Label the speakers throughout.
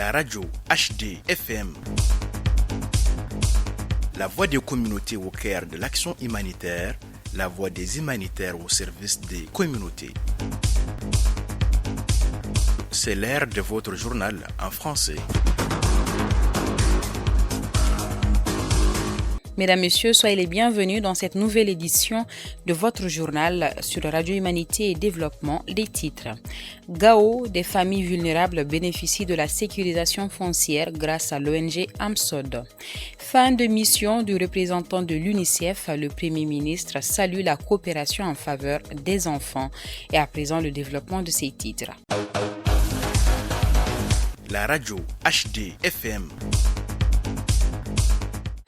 Speaker 1: La radio HD FM. La voix des communautés au cœur de l'action humanitaire, la voix des humanitaires au service des communautés. C'est l'heure de votre journal en français.
Speaker 2: Mesdames, Messieurs, soyez les bienvenus dans cette nouvelle édition de votre journal sur Radio Humanité et Développement. Les titres. Gao, des familles vulnérables bénéficient de la sécurisation foncière grâce à l'ONG AMSOD. Fin de mission du représentant de l'UNICEF, le Premier ministre salue la coopération en faveur des enfants. Et à présent, le développement de ces titres.
Speaker 1: La radio HD FM.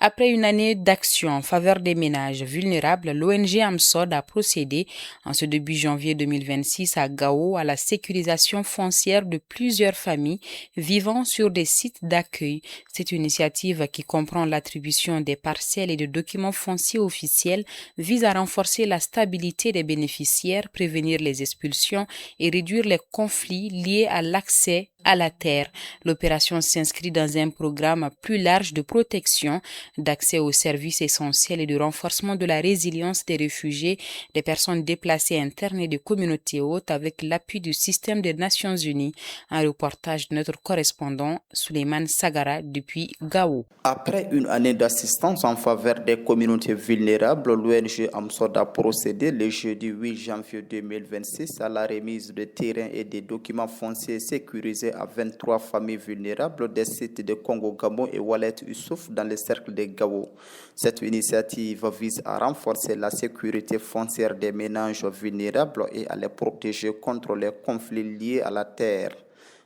Speaker 2: Après une année d'action en faveur des ménages vulnérables, l'ONG AMSOD a procédé en ce début janvier 2026 à Gao à la sécurisation foncière de plusieurs familles vivant sur des sites d'accueil. Cette initiative qui comprend l'attribution des parcelles et de documents fonciers officiels vise à renforcer la stabilité des bénéficiaires, prévenir les expulsions et réduire les conflits liés à l'accès à la terre. L'opération s'inscrit dans un programme plus large de protection, d'accès aux services essentiels et de renforcement de la résilience des réfugiés, des personnes déplacées internes et des communautés hôtes avec l'appui du système des Nations Unies. Un reportage de notre correspondant Souleymane Sagara depuis Gao.
Speaker 3: Après une année d'assistance en faveur des communautés vulnérables, l'ONG AMSOD a procédé le jeudi 8 janvier 2026 à la remise de terrains et des documents fonciers sécurisés à 23 familles vulnérables des sites de Congo-Gabon et Wallet-Youssouf dans le cercle de Gao. Cette initiative vise à renforcer la sécurité foncière des ménages vulnérables et à les protéger contre les conflits liés à la terre.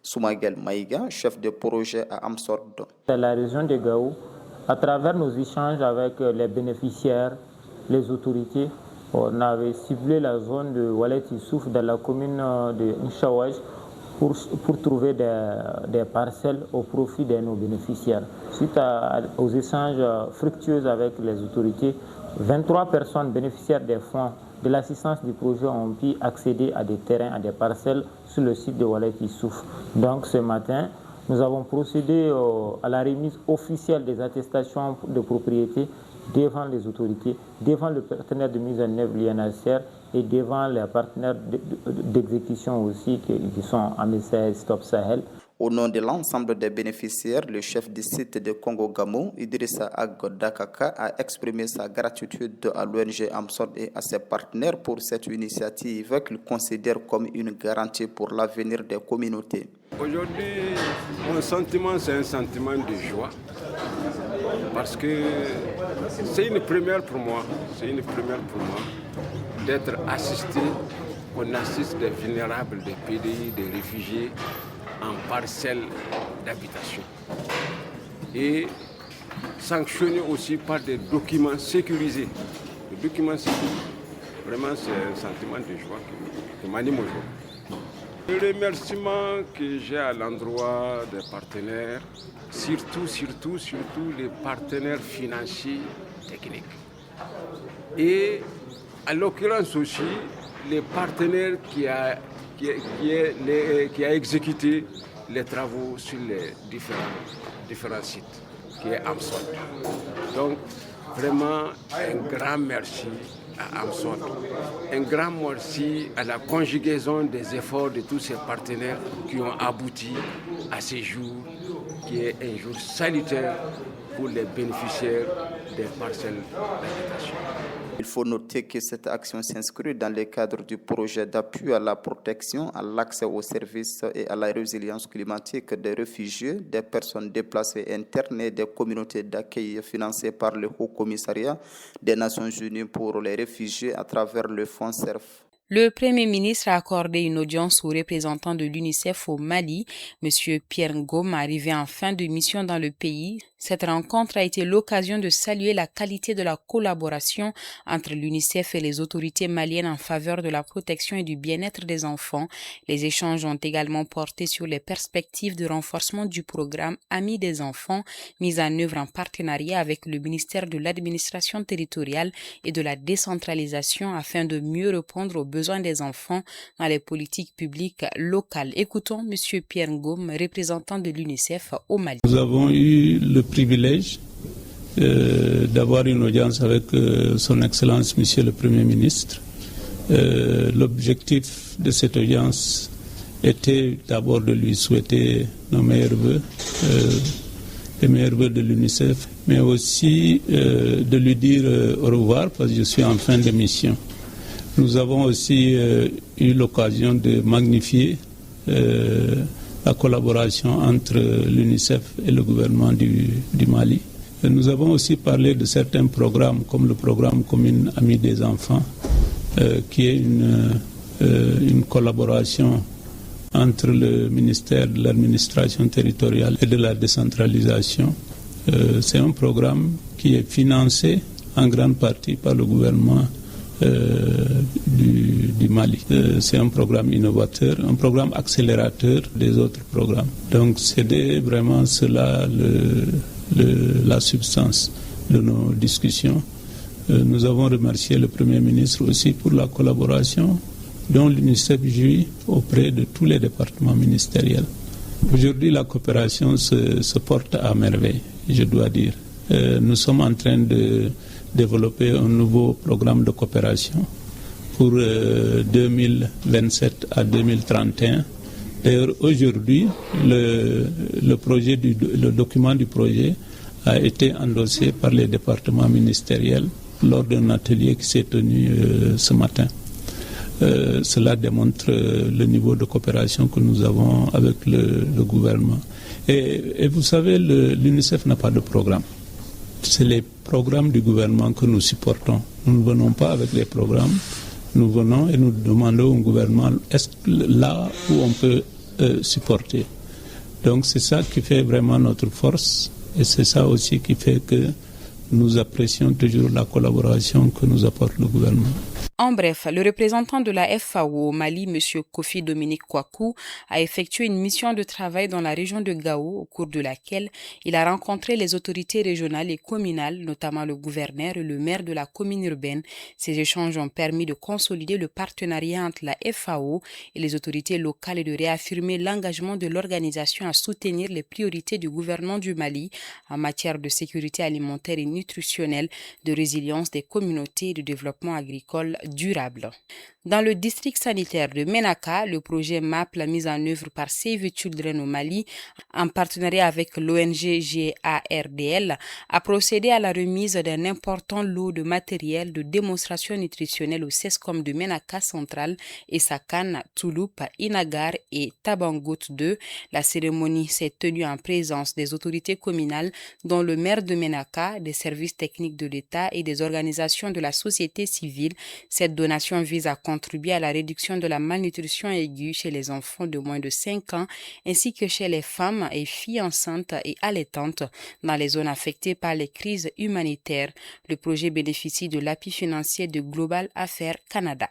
Speaker 3: Soumaguel Maïga, chef de projet à AMSOD.
Speaker 4: Dans la région de Gao, à travers nos échanges avec les bénéficiaires, les autorités, on avait ciblé la zone de Wallet-Youssouf dans la commune de Nchawaj pour trouver des parcelles au profit de nos bénéficiaires. Suite aux échanges fructueux avec les autorités, 23 personnes bénéficiaires des fonds de l'assistance du projet ont pu accéder à des terrains, à des parcelles sur le site de Wallet-Youssouf. Donc ce matin, nous avons procédé à la remise officielle des attestations de propriété devant les autorités, devant le partenaire de mise en œuvre, l'UNHCR, et devant les partenaires d'exécution aussi qui sont AMSA et Stop Sahel.
Speaker 3: Au nom de l'ensemble des bénéficiaires, le chef du site de Congo-Gabon, Idrissa Aggodakaka, a exprimé sa gratitude à l'ONG AMSOD et à ses partenaires pour cette initiative qu'il considère comme une garantie pour l'avenir des communautés.
Speaker 5: Aujourd'hui, mon sentiment, c'est un sentiment de joie parce que c'est une première pour moi. D'être assisté, qu'on assiste des vulnérables, des PDI, des réfugiés en parcelles d'habitation. Et sanctionné aussi par des documents sécurisés. Les documents sécurisés, vraiment c'est un sentiment de joie qui m'anime aujourd'hui. Le remerciement que j'ai à l'endroit des partenaires, surtout les partenaires financiers techniques. Et à l'occurrence aussi, les partenaires qui a exécuté les travaux sur les différents sites, qui est AMSOD. Donc, vraiment, un grand merci à AMSOD. Un grand merci à la conjugaison des efforts de tous ces partenaires qui ont abouti à ce jour, qui est un jour salutaire pour les bénéficiaires des parcelles d'habitation.
Speaker 3: Il faut noter que cette action s'inscrit dans le cadre du projet d'appui à la protection, à l'accès aux services et à la résilience climatique des réfugiés, des personnes déplacées internes et des communautés d'accueil financées par le Haut Commissariat des Nations Unies pour les réfugiés à travers le fonds CERF.
Speaker 2: Le Premier ministre a accordé une audience au représentant de l'UNICEF au Mali, M. Pierre Ngom, arrivé en fin de mission dans le pays. Cette rencontre a été l'occasion de saluer la qualité de la collaboration entre l'UNICEF et les autorités maliennes en faveur de la protection et du bien-être des enfants. Les échanges ont également porté sur les perspectives de renforcement du programme Amis des enfants, mis en œuvre en partenariat avec le ministère de l'Administration territoriale et de la décentralisation afin de mieux répondre aux besoins des enfants dans les politiques publiques locales. Écoutons M. Pierre Ngom, représentant de l'UNICEF au Mali.
Speaker 6: Nous avons eu le privilège d'avoir une audience avec son Excellence, Monsieur le Premier ministre. L'objectif de cette audience était d'abord de lui souhaiter nos meilleurs vœux, les meilleurs vœux de l'UNICEF, mais aussi de lui dire au revoir parce que je suis en fin de mission. Nous avons aussi eu l'occasion de magnifier la collaboration entre l'UNICEF et le gouvernement du Mali. Nous avons aussi parlé de certains programmes comme le programme Commune Amis des enfants, qui est une collaboration entre le ministère de l'administration territoriale et de la décentralisation. C'est un programme qui est financé en grande partie par le gouvernement du Mali. C'est un programme innovateur, un programme accélérateur des autres programmes. Donc c'est vraiment cela la substance de nos discussions. Nous avons remercié le Premier ministre aussi pour la collaboration dont l'UNICEF jouit auprès de tous les départements ministériels. Aujourd'hui, la coopération se porte à merveille, je dois dire. Nous sommes en train de développer un nouveau programme de coopération pour 2027 à 2031. D'ailleurs, aujourd'hui, le document du projet a été endossé par les départements ministériels lors d'un atelier qui s'est tenu ce matin. Cela démontre le niveau de coopération que nous avons avec le gouvernement. Et vous savez, l'UNICEF n'a pas de programme. C'est les programmes du gouvernement que nous supportons. Nous ne venons pas avec les programmes. Nous venons et nous demandons au gouvernement est-ce là où on peut supporter. Donc c'est ça qui fait vraiment notre force et c'est ça aussi qui fait que nous apprécions toujours la collaboration que nous apporte le gouvernement.
Speaker 2: En bref, le représentant de la FAO au Mali, M. Kofi Dominique Kwaku, a effectué une mission de travail dans la région de Gao, au cours de laquelle il a rencontré les autorités régionales et communales, notamment le gouverneur et le maire de la commune urbaine. Ces échanges ont permis de consolider le partenariat entre la FAO et les autorités locales et de réaffirmer l'engagement de l'organisation à soutenir les priorités du gouvernement du Mali en matière de sécurité alimentaire et nutritionnelle, de résilience des communautés et de développement agricole durable. Dans le district sanitaire de Menaka, le projet MAP, la mise en œuvre par Save Children au Mali, en partenariat avec l'ONG GARDL, a procédé à la remise d'un important lot de matériel de démonstration nutritionnelle au CESCOM de Menaka Central, Essakan, Touloup, Inagar et Tabangout 2. La cérémonie s'est tenue en présence des autorités communales, dont le maire de Menaka, des services techniques de l'État et des organisations de la société civile. Cette donation vise à contribuer à la réduction de la malnutrition aiguë chez les enfants de moins de 5 ans ainsi que chez les femmes et filles enceintes et allaitantes dans les zones affectées par les crises humanitaires. Le projet bénéficie de l'appui financier de Global Affairs Canada.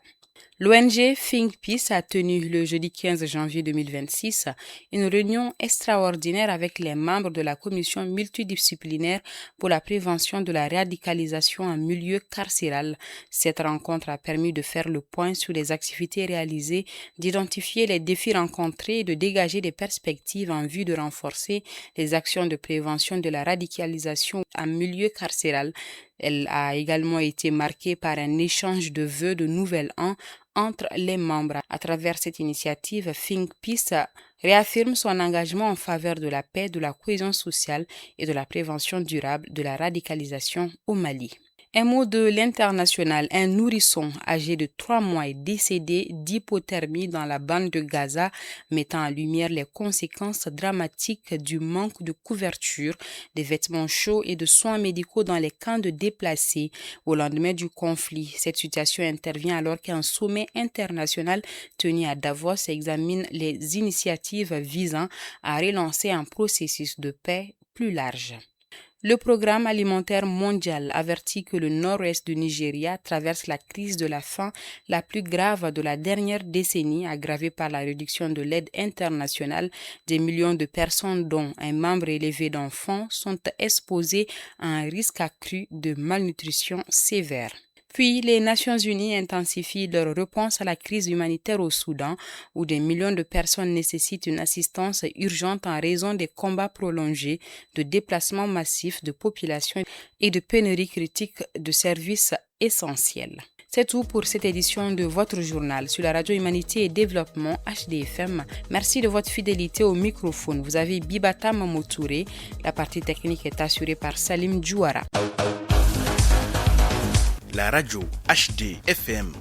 Speaker 2: L'ONG Think Peace a tenu le jeudi 15 janvier 2026 une réunion extraordinaire avec les membres de la commission multidisciplinaire pour la prévention de la radicalisation en milieu carcéral. Cette rencontre a permis de faire le point sur les activités réalisées, d'identifier les défis rencontrés et de dégager des perspectives en vue de renforcer les actions de prévention de la radicalisation en milieu carcéral. Elle a également été marquée par un échange de vœux de nouvel an entre les membres. À travers cette initiative, Think Peace réaffirme son engagement en faveur de la paix, de la cohésion sociale et de la prévention durable de la radicalisation au Mali. Un mot de l'international, un nourrisson âgé de 3 mois est décédé d'hypothermie dans la bande de Gaza, mettant en lumière les conséquences dramatiques du manque de couverture, des vêtements chauds et de soins médicaux dans les camps de déplacés au lendemain du conflit. Cette situation intervient alors qu'un sommet international tenu à Davos examine les initiatives visant à relancer un processus de paix plus large. Le programme alimentaire mondial avertit que le nord-est du Nigeria traverse la crise de la faim la plus grave de la dernière décennie, aggravée par la réduction de l'aide internationale. Des millions de personnes, dont un nombre élevé d'enfants, sont exposées à un risque accru de malnutrition sévère. Puis, les Nations Unies intensifient leur réponse à la crise humanitaire au Soudan, où des millions de personnes nécessitent une assistance urgente en raison des combats prolongés, de déplacements massifs de population et de pénuries critiques de services essentiels. C'est tout pour cette édition de votre journal sur la radio Humanité et Développement HDFM. Merci de votre fidélité au microphone. Vous avez Bibata Mamotouré. La partie technique est assurée par Salim Djouara.
Speaker 1: La radio HDFM